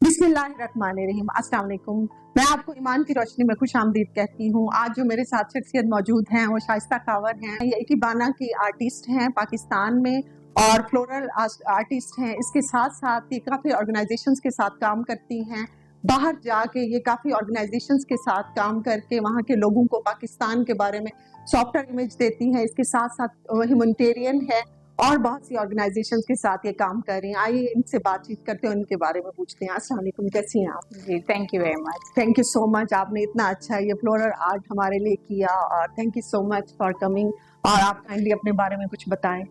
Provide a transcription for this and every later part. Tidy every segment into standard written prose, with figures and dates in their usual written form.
बिस्मिल्लाहिर्रहमानिर्रहीम। अस्सलाम वालेकुम। मैं आपको ईमान की रोशनी में खुश आमदीद कहती हूँ। आज जो मेरे साथ शख्सियत मौजूद हैं वो शाइस्ता कावर हैं। ये इकिबाना की आर्टिस्ट हैं पाकिस्तान में और फ्लोरल आर्टिस्ट हैं। इसके साथ साथ ये काफ़ी ऑर्गेनाइजेशंस के साथ काम करती हैं। बाहर जाके ये काफ़ी ऑर्गेनाइजेशंस के साथ काम करके वहाँ के लोगों को पाकिस्तान के बारे में सॉफ्टर इमेज देती हैं। इसके साथ साथ ह्यूमैनिटेरियन है और बहुत सी ऑर्गेनाइजेशंस के साथ ये काम कर रही हैं। आइए इनसे बातचीत करते हैं, उनके बारे में पूछते हैं। अस्सलाम वालेकुम, कैसी हैं आप? जी, thank you very much. Thank you so much, आपने इतना अच्छा ये फ्लोरल आर्ट हमारे लिए किया और thank you so much for coming. और आप काइंडली अपने बारे में कुछ बताएं।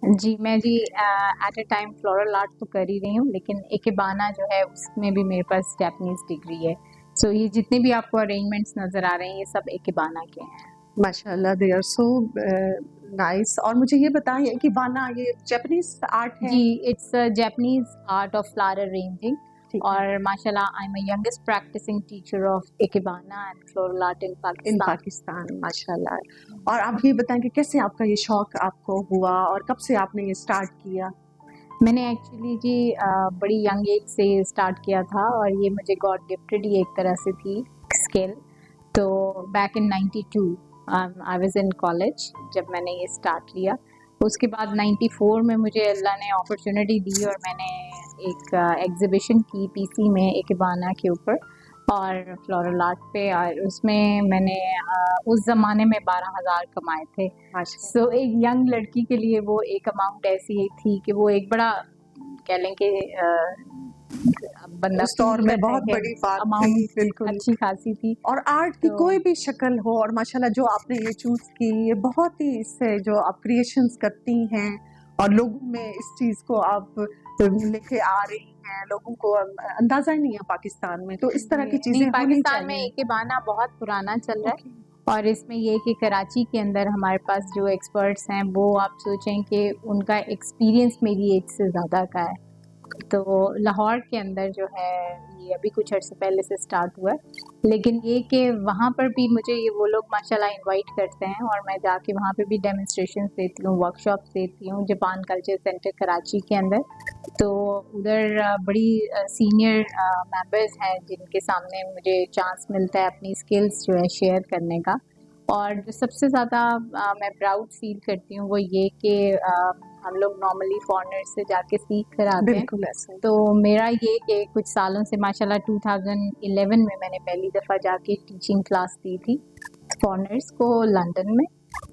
जी, मैं जी at a time floral art तो कर ही रही हूँ, लेकिन इकेबाना जो है उसमें भी मेरे पास जापानीज डिग्री है। सो ये जितने भी आपको अरेंजमेंट्स नज़र आ रहे हैं ये सब इकेबाना के हैं। माशाल्लाह, दे आर सो नाइस। और मुझे ये बताइए कि बाना ये जापानीज आर्ट है? जी, it's Japanese art of flower arranging. ठीक है। और माशाल्लाह I am a youngest practising teacher of ikebana and floral art in in Pakistan. Pakistan, माशाल्लाह। और आप ये बताएं कि कैसे आपका ये शौक आपको हुआ और कब से आपने ये स्टार्ट किया? मैंने एक्चुअली जी बड़ी यंग एज से स्टार्ट किया था और ये मुझे गॉड गिफ्टेड ही एक तरह से थी स्किल। तो back in 92 I was in college जब मैंने ये स्टार्ट लिया। उसके बाद 94 में मुझे अल्लाह ने अपॉर्चुनिटी दी और मैंने एक एग्ज़िबिशन की पीसी में इकेबाना के ऊपर और फ्लोरल आर्ट पे, और उसमें मैंने उस ज़माने में 12,000 कमाए थे। सो एक यंग लड़की के लिए वो एक अमाउंट ऐसी ही थी कि वो एक बड़ा कह लें कि बंदा उस दौर में बहुत बड़ी बात थी, अमाउंट बिल्कुल अच्छी खासी थी। और आर्ट की कोई भी शक्ल हो और माशाल्लाह जो आपने ये चूज की ये बहुत ही, इससे जो आप क्रिएशंस करती हैं और लोगों में इस चीज को आप लेके आ रही हैं, लोगों को अंदाजा ही नहीं है पाकिस्तान में, तो इस तरह की चीजें होनी पाकिस्तान में चाहिए। इकेबाना बहुत पुराना चल रहा है। और इसमें ये कि कराची के अंदर हमारे पास जो एक्सपर्ट्स हैं वो आप सोचें कि उनका एक्सपीरियंस मेरी एज से ज़्यादा का है। तो लाहौर के अंदर जो है ये अभी कुछ अर्से पहले से स्टार्ट हुआ है, लेकिन ये कि वहाँ पर भी मुझे ये वो लोग माशाल्लाह इनवाइट करते हैं और मैं जाके वहाँ पे भी डेमोन्स्ट्रेशंस देती हूँ, वर्कशॉप्स देती हूँ जापान कल्चर सेंटर कराची के अंदर। तो उधर बड़ी सीनियर मेंबर्स हैं जिनके सामने मुझे चांस मिलता है अपनी स्किल्स जो है शेयर करने का। और जो सबसे ज़्यादा मैं प्राउड फील करती हूँ वो ये कि हम लोग नॉर्मली फॉरेनर्स से जाके सीख कर आते बिल्कुल हैं। ऐसे। तो मेरा ये कि कुछ सालों से माशाल्लाह 2011 में मैंने पहली दफ़ा जाके टीचिंग क्लास दी थी फॉरेनर्स को लंदन में,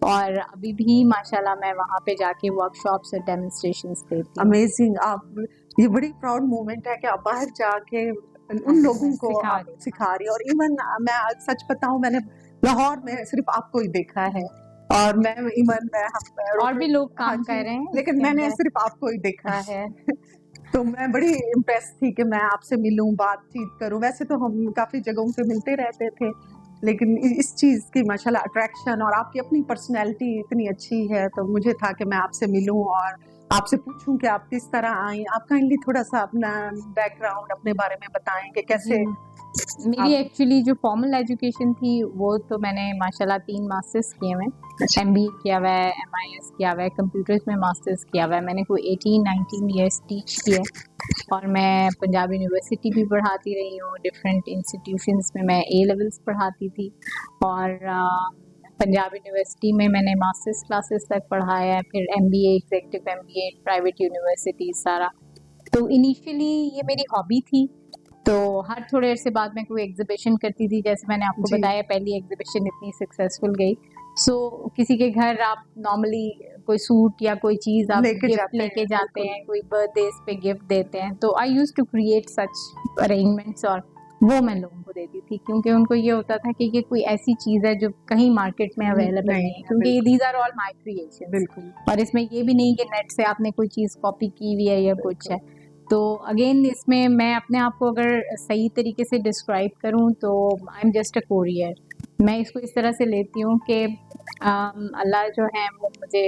और अभी भी माशाल्लाह मैं वहाँ पे जाके वर्कशॉप्स और डेमोन्स्ट्रेशंस देती हूँ। अमेजिंग, आप ये बड़ी प्राउड मोमेंट है कि आप बाहर जाके उन लोगों को आप सिखा रही हो। और इवन मैं सच बताऊं, मैंने लाहौर में सिर्फ आपको ही देखा है और मैं इवन मैं हम और भी लोग काम कर रहे हैं, लेकिन मैंने सिर्फ आपको ही देखा है। तो मैं बड़ी इम्प्रेस थी कि मैं आपसे मिलूं, बातचीत करूं। वैसे तो हम काफ़ी जगहों पे मिलते रहते थे, लेकिन इस चीज़ की माशाल्लाह अट्रैक्शन और आपकी अपनी पर्सनैलिटी इतनी अच्छी है, तो मुझे था कि मैं आपसे मिलूं और आपसे पूछूं कि आप किस तरह आई। आप काइंडली थोड़ा सा अपना बैकग्राउंड अपने बारे में बताएं कि कैसे मेरी एक्चुअली जो फॉर्मल एजुकेशन थी वो तो मैंने माशाल्लाह 3 मास्टर्स किए हुए हैं। MBA किया हुआ है, MIS किया हुआ है, कंप्यूटर्स में मास्टर्स किया हुआ है। मैंने कोई 18-19 ईयर्स टीच किया और मैं पंजाब यूनिवर्सिटी भी पढ़ाती रही हूँ। डिफरेंट इंस्टीट्यूशंस में मैं A लेवल्स पढ़ाती थी और पंजाब यूनिवर्सिटी में मैंने मास्टर्स क्लासेस तक पढ़ाया है, फिर MBA, executive MBA, private university सारा। तो इनिशियली ये मेरी हॉबी थी, तो हर थोड़े अरसे बाद मैं कोई एग्जीबिशन करती थी। जैसे मैंने आपको बताया पहली एग्जीबिशन इतनी सक्सेसफुल गई। सो किसी के घर आप नॉर्मली कोई सूट या कोई चीज़ आप गिफ्ट लेके जाते हैं, कोई बर्थडेज पे गिफ्ट देते हैं। तो I used to create such arrangements और वो मैं लोगों को देती थी, क्योंकि उनको ये होता था कि ये कोई ऐसी चीज़ है जो कहीं मार्केट में अवेलेबल नहीं है, क्योंकि these are all my creations. बिल्कुल। और इसमें ये भी नहीं कि नेट से आपने कोई चीज़ कॉपी की हुई है या कुछ है। तो अगेन इसमें मैं अपने आप को अगर सही तरीके से डिस्क्राइब करूं तो I am just a courier. मैं इसको इस तरह से लेती हूँ कि अल्लाह जो है वो मुझे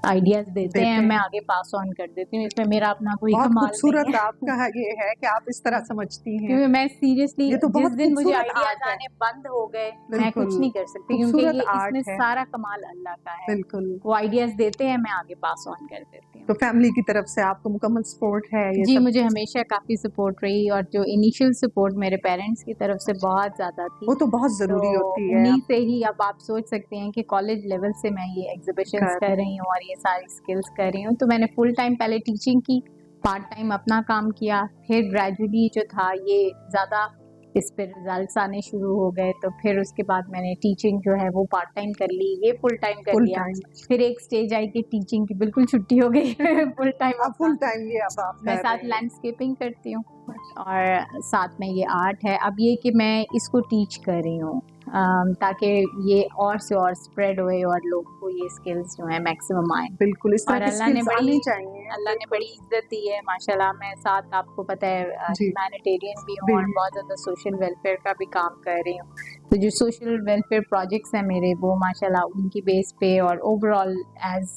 आइडियाज देते हैं, हैं। मैं आगे पास ऑन कर देती हूँ। इसमें मेरा अपना कोई बहुत कमाल नहीं खूबसूरत है, आपका ये है कि आप इस तरह समझती हैं। क्योंकि मैं सीरियसली ये तो जिस बहुत दिन मुझे खूबसूरत आइडियाज आर्ट है। आने बंद हो गए मैं बिल्कुल, कुछ नहीं कर सकती, क्योंकि खूबसूरत ये आर्ट इसमें है। सारा कमाल अल्लाह का है। बिल्कुल। वो आइडियाज देते हैं, मैं आगे पास ऑन कर देती हूँ। तो फैमिली की तरफ से आपको मुकम्मल सपोर्ट है ये जी, सब? मुझे हमेशा काफ़ी सपोर्ट रही, और जो इनिशियल सपोर्ट मेरे पेरेंट्स की तरफ से बहुत ज़्यादा थी। वो तो बहुत ज़रूरी तो होती है। उन्हीं से ही अब आप सोच सकते हैं कि कॉलेज लेवल से मैं ये एग्जीबिशंस कर रही हूँ और ये सारी स्किल्स कर रही हूँ। तो मैंने फुल टाइम पहले टीचिंग की, पार्ट टाइम अपना काम किया, फिर ग्रेजुअली जो था ये ज़्यादा इस पर रिजल्ट्स आने शुरू हो गए, तो फिर उसके बाद मैंने टीचिंग जो है वो पार्ट टाइम कर ली, ये फुल टाइम कर लिया। फिर एक स्टेज आई कि टीचिंग की बिल्कुल छुट्टी हो गई फुल टाइम अब फुल टाइम ये अब आप मैं कर साथ रही हैं। लैंडस्केपिंग करती हूँ और साथ में ये आर्ट है। अब ये कि मैं इसको टीच कर रही हूँ ताकि ये और से और स्प्रेड होए और लोगों को ये स्किल्स जो है मैक्सिमम आए। बिल्कुल इस तरह और की अल्लाह ने स्किल्स बड़ी आनी चाहिए। अल्लाह ने बड़ी इज्जत दी है माशाल्लाह। मैं साथ आपको पता है जी। ह्यूमैनिटेरियन भी हूँ और बहुत ज़्यादा सोशल वेलफेयर का भी काम कर रही हूँ। तो जो सोशल वेलफेयर प्रोजेक्ट्स हैं मेरे, वो माशाल्लाह उनकी बेस पे और ओवरऑल एज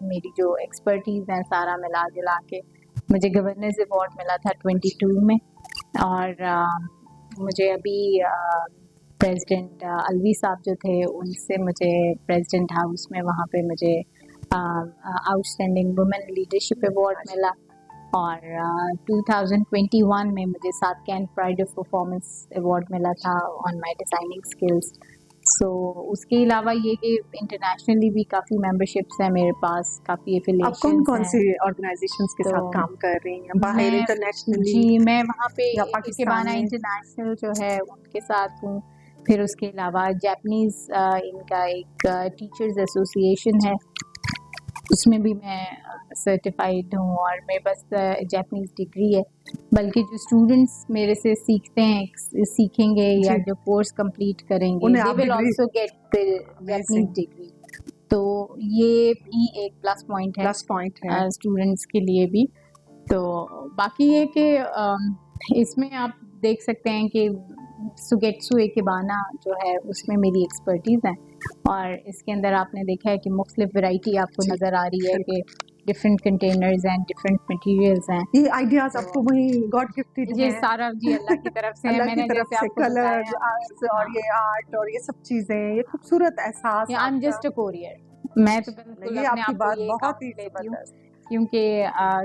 मेरी जो एक्सपर्टीज़ हैं सारा मिला जुला के मुझे गवर्नेंस अवार्ड मिला था 22 में। और मुझे अभी प्रेसिडेंट अलवी साहब जो थे उनसे मुझे प्रेसिडेंट हाउस में वहाँ पे मुझे आउटस्टैंडिंग वुमेन लीडरशिप अवार्ड मिला। और 2021 में मुझे साथ can pride of performance award मिला था ऑन माय डिज़ाइनिंग स्किल्स। सो उसके अलावा ये कि इंटरनेशनली भी काफ़ी मेंबरशिप्स हैं मेरे पास, काफ़ी आप एफिलिएशंस कौन-कौन हैं। सी ऑर्गेनाइजेशंस के साथ तो काम कर रही हैं? बाहर मैं इंटरनेशनली जी, मैं वहाँ पे या पाकिस्तान इकेबाना में? इंटरनेशनल जो है उनके साथ हूँ। फिर उसके अलावा जापानीज़ इनका एक टीचर्स एसोसिएशन है, उसमें भी मैं सर्टिफाइड हूँ और मेरे पास जापानीज़ डिग्री है। बल्कि जो स्टूडेंट्स मेरे से सीखते हैं, सीखेंगे या जी। जो कोर्स कंप्लीट करेंगे, उन्हें दे आप will degree also get the Japanese degree. तो ये भी एक प्लस पॉइंट है प्लस पॉइंट है। स्टूडेंट्स के लिए भी। तो बाकी ये कि इसमें आप देख सकते हैं कि सुगेत्सु इकेबाना जो है उसमें मेरी एक्सपर्टीज़ है और इसके अंदर आपने देखा है कि मुख्तलिफ वैरायटी आपको जी, नज़र आ रही है कि डिफरेंट कंटेनर्स हैं, डिफरेंट मटेरियल्स हैं। ये आइडियाज तो आपको वही गॉड गिफ्टेड ये हैं? सारा जी अल्लाह की तरफ से है। अल्लाह की मैंने तरफ जैसे से आपको कलर्स बताया आर्ट्स और ये आर्ट और ये सब चीजें, ये खूबसूरत एहसास आई एम आपका। Just a courier. मैं तो बिल्कुल ये अपने आपकी आप को बात ये बहुत काउंट ही लेती हूँ, जबरदस्त। क्योंकि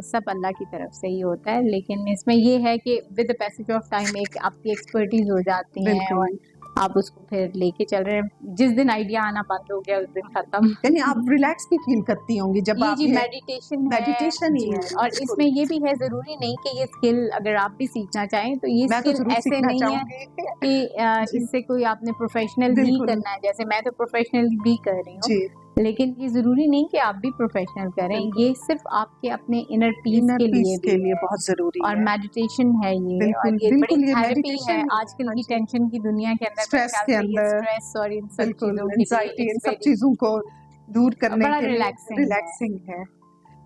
सब अल्लाह की तरफ से ही होता है। लेकिन इसमें ये है कि with the passage of time एक आपकी एक्सपर्टीज हो जाती है और बिल्कुल। आप उसको फिर लेके चल रहे हैं। जिस दिन आइडिया आना बंद हो गया उस दिन खत्म। यानी आप रिलैक्स भी फील करती होंगी जब ये आप जी ये मेडिटेशन है मेडिटेशन ही जी। है। और बिल्कुल। इसमें ये भी है, ज़रूरी नहीं कि ये स्किल अगर आप भी सीखना चाहें तो ये मैं तो स्किल जरूर ऐसे सीखना नहीं है चाहूंगी। कि जी। इससे कोई आपने प्रोफेशनल ही बिल्कुल। करना है। जैसे मैं तो प्रोफेशनल भी कर रही हूँ, जी। लेकिन ये ज़रूरी नहीं कि आप भी प्रोफेशनल करें। बिल्कुल। ये सिर्फ आपके अपने इनर पीस इनर के लिए पीस भी के लिए है बहुत जरूरी और है। मेडिटेशन है ये। और बिल्कुल ये बड़ी बिल्कुल ये थेरेपी है मेडिटेशन ही है। आजकल हाँ की जी। टेंशन की दुनिया के अंदर। मेरे स्ट्रेस ख्याल के से ये अंदर स्ट्रेस और इन सब बिल्कुल चीज़ों के लिए एंजाइटी इन इट्स सब वेरी चीजों को दूर करने बड़ा के लिए रिलैक्सिंग है। रिलैक्सिंग है।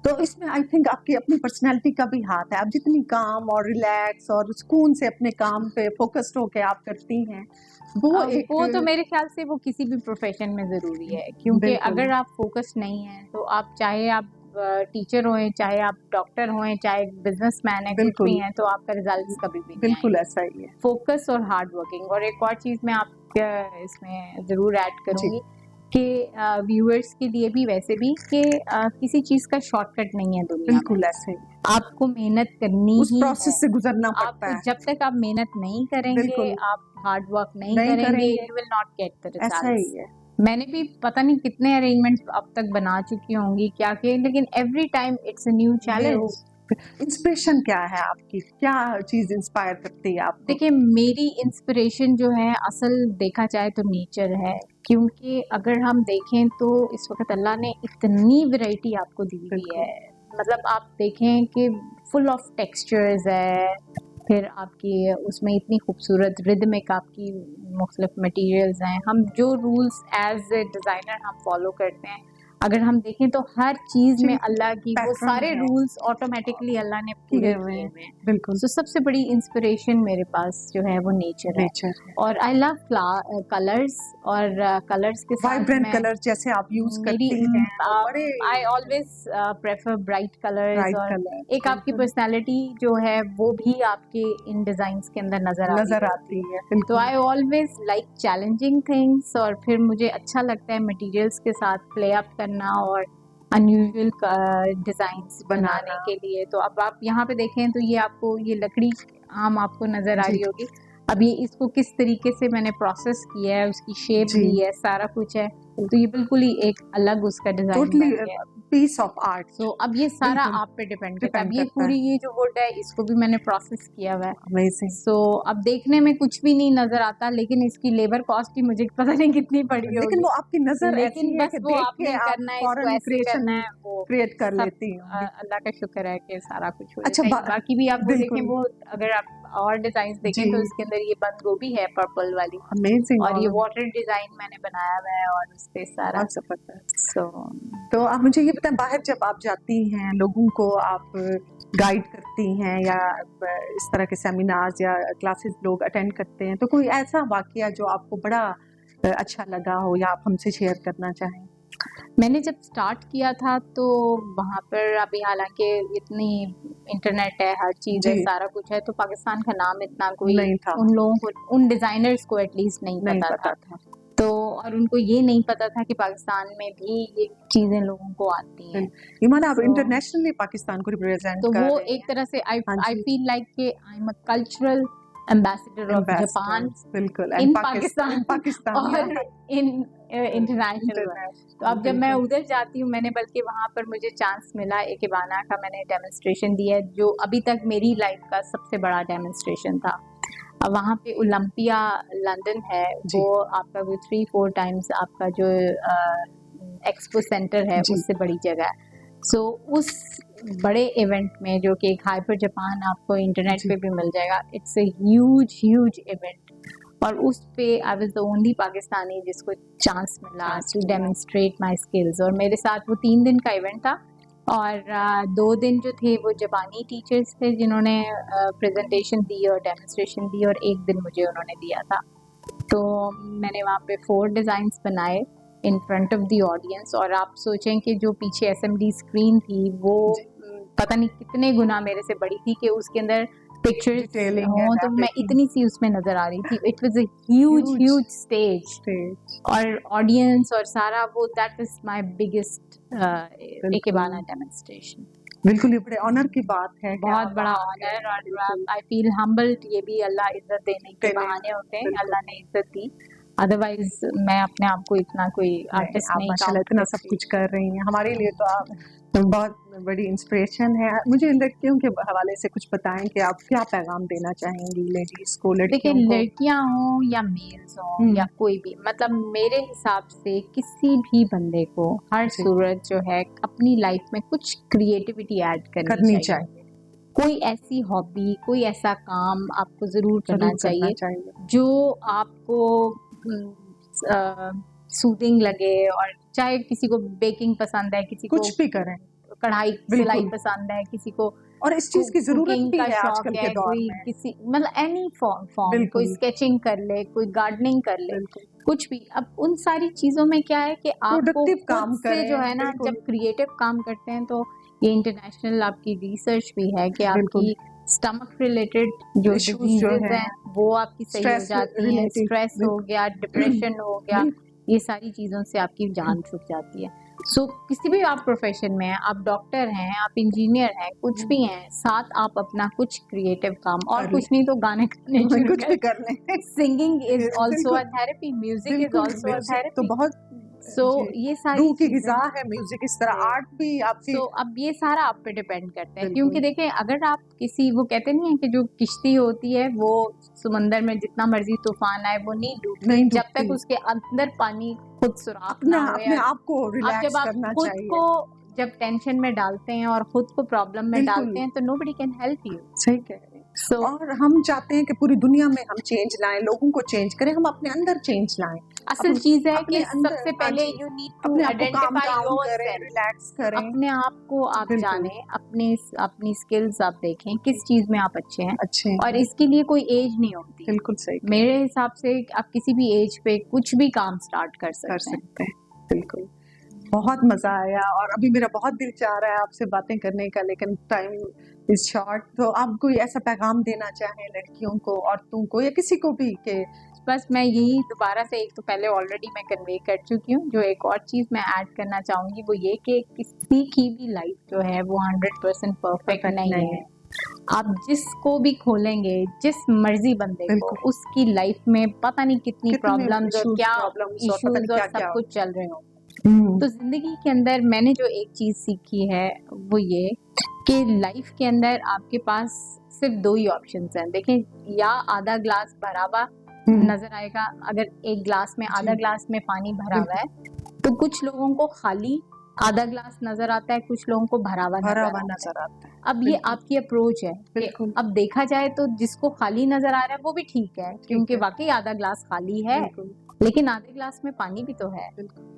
तो इसमें आई थिंक आपकी अपनी पर्सनालिटी का भी हाथ है। आप जितनी काम और रिलैक्स और सुकून से अपने काम पे फोकस्ड होके आप करती हैं, वो तो मेरे ख्याल से वो किसी भी प्रोफेशन में ज़रूरी है, क्योंकि बिल्कुल। अगर आप फोकस नहीं हैं तो आप चाहे आप टीचर हों, चाहे आप डॉक्टर हों, चाहे बिजनेसमैन है, कुछ बिल्कुल। भी हैं, तो आपका रिजल्ट कभी भी नहीं बिल्कुल आएंगे। ऐसा ही है। फोकस और हार्ड वर्किंग। और एक और चीज़ मैं आप इसमें ज़रूर ऐड करूँगी कि व्यूअर्स के लिए भी वैसे भी कि किसी चीज़ का शॉर्टकट नहीं है दुनिया में। बिल्कुल ऐसे ही आपको मेहनत करनी उस ही प्रोसेस से गुजरना पड़ता आपको है। जब तक आप मेहनत नहीं करेंगे, बिल्कुल। आप हार्ड वर्क नहीं नहीं करेंगे, करेंगे। You will not get the ऐसा ही रिजल्ट्स। है। मैंने भी पता नहीं कितने अरेंजमेंट्स अब तक बना चुकी होंगी क्या के, लेकिन every time it's a new challenge. Inspiration क्या है आपकी? क्या चीज इंस्पायर करती है आपको? देखिए, मेरी इंस्पिरेशन जो है असल देखा जाए तो नेचर है, क्योंकि अगर हम देखें तो इस वक्त अल्लाह ने इतनी वैरायटी आपको दी हुई है। मतलब आप देखें कि फुल ऑफ टेक्सचर्स है, फिर आपकी उसमें इतनी खूबसूरत रिदमिक आपकी मुख्तलिफ मटेरियल्स हैं। हम जो रूल्स एज ए डिज़ाइनर हम फॉलो करते हैं, अगर हम देखें तो हर चीज में अल्लाह की वो pattern सारे है। रूल्स ऑटोमेटिकली अल्लाह ने पूरे किए हुए किए हैं। हुए हैं। बिल्कुल तो सबसे बड़ी इंस्पिरेशन मेरे पास जो है वो नेचर है। नेचर है, और आई लव कलर्स, और कलर्स के साथ वाइब्रेंट मैं कलर जैसे आप यूज मेरी करती हैं वो बड़े I always prefer bright colours, bright और कलर एक आपकी पर्सनालिटी जो है वो भी आपके इन डिजाइन्स के अंदर नजर नजर आती आती है। तो बिल्कुल I always like challenging things, और फिर मुझे अच्छा लगता है मटेरियल्स के साथ प्ले अप करना और अनयूजुअल डिजाइन्स बनाने बनाना। के लिए। तो अब आप यहाँ पे देखें तो ये आपको ये लकड़ी आम आपको नजर आ जी। रही होगी। अब ये इसको किस तरीके से मैंने प्रोसेस किया है, उसकी शेप जी। दी है, सारा कुछ है, तो ये बिल्कुल ही एक अलग उसका डिजाइन टोटली बन गया है। Piece of art. सो अब ये सारा बिल्कुल, आप पे डिपेंड करता है। अब डिपेंड ये करता पूरी ये जो वुड है इसको भी मैंने प्रोसेस किया हुआ है। अमेजिंग। सो अब देखने में कुछ भी नहीं नजर आता, लेकिन इसकी लेबर कॉस्ट ही मुझे पता नहीं कितनी पड़ी लेकिन होगी। वो आपकी नजर ऐसी लेकिन है बस कि वो देख आपने के आप करना है, इसको फौरन ऐसे क्रिएशन करना है, वो क्रिएट कर सब लेती होंगी। अल्लाह का शुक्र है कि सारा कुछ हो अच्छा, जाता है। बाकी भी आप वो बिल्कुल। देखें, वो अगर आप और डिजाइन देखें जी। तो इसके अंदर ये बंद गोभी है पर्पल वाली, अमेजिंग। और ये वाटर डिजाइन मैंने बनाया हुआ है और उस पे सारा। बहुत जबरदस्त। सो तो आप मुझे ये बताएं, बाहर जब आप जाती हैं लोगों को आप गाइड करती हैं या इस तरह के सेमिनार्स या क्लासेस लोग अटेंड करते हैं, तो कोई ऐसा वाकया जो आपको बड़ा अच्छा लगा हो या आप हमसे शेयर करना चाहें? मैंने जब स्टार्ट किया था तो वहाँ पर अभी हालांकि इतनी इंटरनेट है, हर चीज़ है, जी। सारा कुछ है, तो पाकिस्तान का नाम इतना कोई नहीं था। उन लोगों को, उन डिजाइनर्स को एटलीस्ट नहीं पता था। तो और उनको ये नहीं पता था कि पाकिस्तान में भी ये चीजें लोगों को आती हैं। ईमान, आप So- इंटरनेशनली पाकिस्तान को रिप्रेजेंट तो कर वो रही एक तरह से हाँ आई जी। फील लाइक कि आई am a cultural ambassador of हैं। जापान बिल्कुल इन पाकिस्तान पाकिस्तान और इन इंटरनेशनल। तो अब जब मैं उधर जाती हूँ, मैंने बल्कि वहाँ पर मुझे चांस मिला, एक इबाना का मैंने डेमोन्स्ट्रेशन दिया जो अभी तक मेरी लाइफ का सबसे बड़ा डेमोन्स्ट्रेशन था। अब वहाँ पे ओलंपिया लंदन है, जी। वो आपका वो 3-4 टाइम्स आपका जो एक्सपो सेंटर है जी। उससे बड़ी जगह है। सो उस बड़े इवेंट में जो कि एक हाइपर जापान आपको इंटरनेट जी। पे भी मिल जाएगा, इट्स अ ह्यूज इवेंट, और उस पे I was the only Pakistani जिसको चांस मिला टू डेमोन्स्ट्रेट माय स्किल्स। और मेरे साथ वो 3 दिन का इवेंट था, और 2 दिन जो थे वो जापानी टीचर्स थे जिन्होंने प्रेजेंटेशन दी और डेमोन्स्ट्रेशन दी, और 1 दिन मुझे उन्होंने दिया था। तो मैंने वहाँ पे 4 डिज़ाइंस बनाए in front of the audience, और आप सोचें कि जो पीछे एसएमडी स्क्रीन थी वो पता नहीं कितने गुना मेरे से बड़ी थी कि उसके अंदर पिक्चर्स Detailing हों, and तो मैं everything. इतनी सी उसमें नजर आ रही थी। It was a huge stage और ऑडियंस और सारा वो, that is my biggest ikebana demonstration. बिल्कुल, ये बड़े ऑनर की बात है। बहुत बड़ा ऑनर, और आई फील हम्बल्ड। ये भी अल्लाह इज्जत देने के बहाने होते हैं, अल्लाह ने इज्जत दी, अदरवाइज मैं अपने आप को इतना कोई आर्टिस्ट आप नहीं माशाल्लाह इतना सब कुछ कर रही हैं, हमारे लिए तो आप बहुत बड़ी इंस्पिरेशन है। मुझे लड़कियों के हवाले से कुछ बताएं कि आप क्या पैगाम देना चाहेंगी लेडीज को, देखिए, लड़कियों को? लड़कियां हों या मेल्स हों या कोई भी, मतलब मेरे हिसाब से किसी भी बंदे को हर जी। सूरत जो है अपनी लाइफ में कुछ क्रिएटिविटी ऐड करनी चाहिए। कोई ऐसी हॉबी, कोई ऐसा काम आपको जरूर करना चाहिए जो आपको सूदिंग लगे, और चाहे किसी को बेकिंग पसंद है, किसी को कुछ भी करें, कढ़ाई सिलाई पसंद है, किसी को और इस चीज की जरूरत भी का है शौक आजकल है, के दौर कोई में। किसी मतलब एनी फॉर्म, कोई स्केचिंग कर ले, कोई गार्डनिंग कर ले, कुछ भी। अब उन सारी चीजों में क्या है कि आपको काम से जो है ना, जब क्रिएटिव काम करते हैं तो ये इंटरनेशनल आपकी रिसर्च भी है कि आपकी स्टमक रिलेटेड जो डिजीजेज हैं वो आपकी सही हो जाती हैं, स्ट्रेस हो गया, डिप्रेशन हो गया, ये सारी चीजों से आपकी जान छूट जाती है। सो किसी भी आप प्रोफेशन में हैं, आप डॉक्टर हैं, आप इंजीनियर हैं, कुछ भी हैं, साथ आप अपना कुछ क्रिएटिव काम, और कुछ नहीं तो गाने करने कुछ भी कर लें। Singing is also a therapy, music is also a therapy. तो बहुत ये सारी रूह की ग़िज़ा है म्यूजिक, इस तरह आर्ट भी आपकी। अब ये सारा आप पे डिपेंड करता है, क्योंकि देखें, अगर आप किसी, वो कहते नहीं है कि जो किश्ती होती है वो समंदर में जितना मर्जी तूफान आए वो नहीं डूबती जब तक उसके अंदर पानी खुद सुराख ना हो। अपने आप को रिलैक्स करना चाहिए। को जब टेंशन में डालते हैं और खुद को प्रॉब्लम में डालते हैं तो नोबडी कैन हेल्प यू। सही कह रहे हैं। So, और हम चाहते हैं कि पूरी दुनिया में हम चेंज लाएं, लोगों को चेंज करें, हम अपने अंदर चेंज लाएं। असल चीज है अपने कि अंदर, सबसे हाँ पहले जी, यू नीड टू अपने आप को काम आइडेंटिफाई डाउन करें, योरसेल्फ। रिलैक्स करें। अपने आप को आप बिल्कुल। जानें, अपनी स्किल्स आप देखें, किस चीज में आप अच्छे हैं, अच्छे और इसके लिए कोई एज नहीं होती। बिल्कुल सही मेरे हिसाब से आप किसी भी एज पे कुछ भी काम स्टार्ट कर सकते हैं। बिल्कुल। बहुत मजा आया और अभी मेरा बहुत दिल चाह रहा है आपसे बातें करने का, लेकिन टाइम इज शॉर्ट। तो आप कोई ऐसा पैगाम देना चाहें लड़कियों को, औरतों को, या किसी को भी कि बस मैं यही दोबारा से, एक तो पहले ऑलरेडी मैं कन्वे कर चुकी हूँ, जो एक और चीज़ मैं ऐड करना चाहूँगी वो ये कि किसी की भी लाइफ जो है वो 100% परफेक्ट नहीं है। आप जिसको भी खोलेंगे, जिस मर्जी बंदे को, उसकी लाइफ में पता नहीं कितनी प्रॉब्लम्स और क्या इश्यूज और सब कुछ चल रहे हो। तो जिंदगी के अंदर मैंने जो एक चीज सीखी है वो ये कि लाइफ के अंदर आपके पास सिर्फ दो ही ऑप्शंस हैं। देखें, या आधा ग्लास भरा हुआ नजर आएगा, अगर एक ग्लास में आधा ग्लास में पानी भरा हुआ है तो कुछ लोगों को खाली आधा ग्लास नजर आता है, कुछ लोगों को भरा हुआ नजर आता है। अब ये आपकी अप्रोच है कि अब देखा जाए तो जिसको खाली नजर आ रहा है वो भी ठीक है, क्योंकि वाकई आधा ग्लास खाली है, लेकिन आधे ग्लास में पानी भी तो है।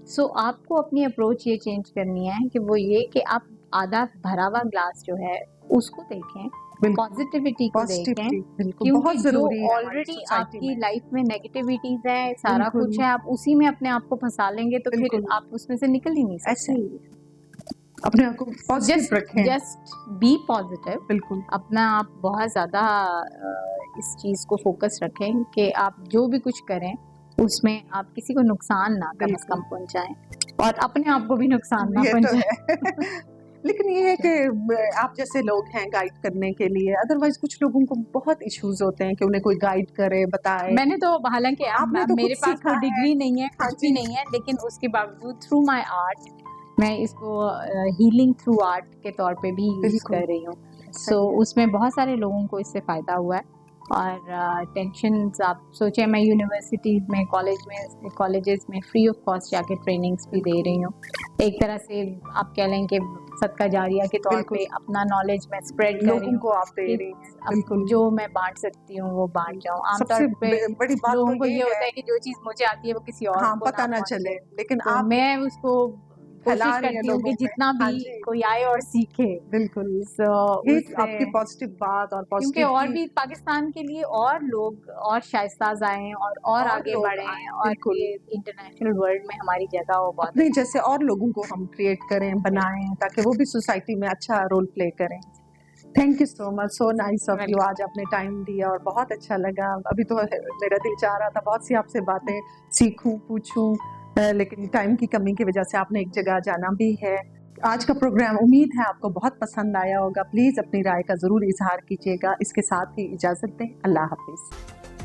सो आपको अपनी अप्रोच ये चेंज करनी है कि वो ये कि आप आधा भरा हुआ ग्लास जो है उसको देखें, पॉजिटिविटी को देखें, क्योंकि जो ऑलरेडी आपकी लाइफ में नेगेटिविटीज है, सारा कुछ है, आप उसी में अपने आप को फंसा लेंगे तो फिर आप उसमें से निकल ही नहीं सकते। अपने आप को पॉजिटिव रखें, जस्ट बी पॉजिटिव। बिल्कुल। अपना आप बहुत ज्यादा इस चीज को फोकस रखें कि आप जो भी कुछ करें उसमें आप किसी को नुकसान ना कम से कम पहुंचाएं, और अपने आप को भी नुकसान ना पहुंचाएं। लेकिन ये है कि आप जैसे लोग हैं गाइड करने के लिए, अदरवाइज कुछ लोगों को बहुत इश्यूज होते हैं कि उन्हें कोई गाइड करे, बताए। मैंने तो, हालांकि मेरे पास कोई डिग्री नहीं है, कुछ भी नहीं है, लेकिन उसके बावजूद थ्रू माय आर्ट मैं इसको हीलिंग थ्रू आर्ट के तौर पे भी यूज कर रही हूँ। सो उसमें बहुत सारे लोगों को इससे फायदा हुआ है। और टेंशन आप सोचे, मैं यूनिवर्सिटीज़ में, कॉलेजेस में फ्री ऑफ कॉस्ट जाके ट्रेनिंग्स भी दे रही हूँ। एक तरह से आप कह लें कि सदका जारिया के तौर पे अपना नॉलेज मैं स्प्रेड कर रही हूँ, को आप दे रही हैं। जो मैं बांट सकती हूँ वो बांट जाऊँ। आमतौर पे बड़ी बात लोगों को ये होता है कि जो चीज़ मुझे आती है वो किसी और को पता ना चले, लेकिन तो मैं उसको कोशिश करती हूँ कि जितना भी कोई आए और सीखे। बिल्कुल। आपकी पॉजिटिव बात और पॉजिटिव, क्योंकि और भी पाकिस्तान के लिए और लोग और शाइस्ताज आए और आगे बढ़े हैं, और इंटरनेशनल वर्ल्ड में हमारी जगह हो बहुत नहीं, जैसे और लोगों को हम क्रिएट करें, बनाएं, ताकि वो भी सोसाइटी में अच्छा रोल प्ले करें। Thank you so much, so nice of you. आज आपने टाइम दिया और बहुत अच्छा लगा। अभी तो मेरा दिल चाह रहा था बहुत सी आपसे बातें सीखूं, पूछूं, लेकिन टाइम की कमी की वजह से आपने एक जगह जाना भी है। आज का प्रोग्राम उम्मीद है आपको बहुत पसंद आया होगा। प्लीज़ अपनी राय का ज़रूर इजहार कीजिएगा। इसके साथ ही इजाज़त दें। अल्लाह हाफिज़।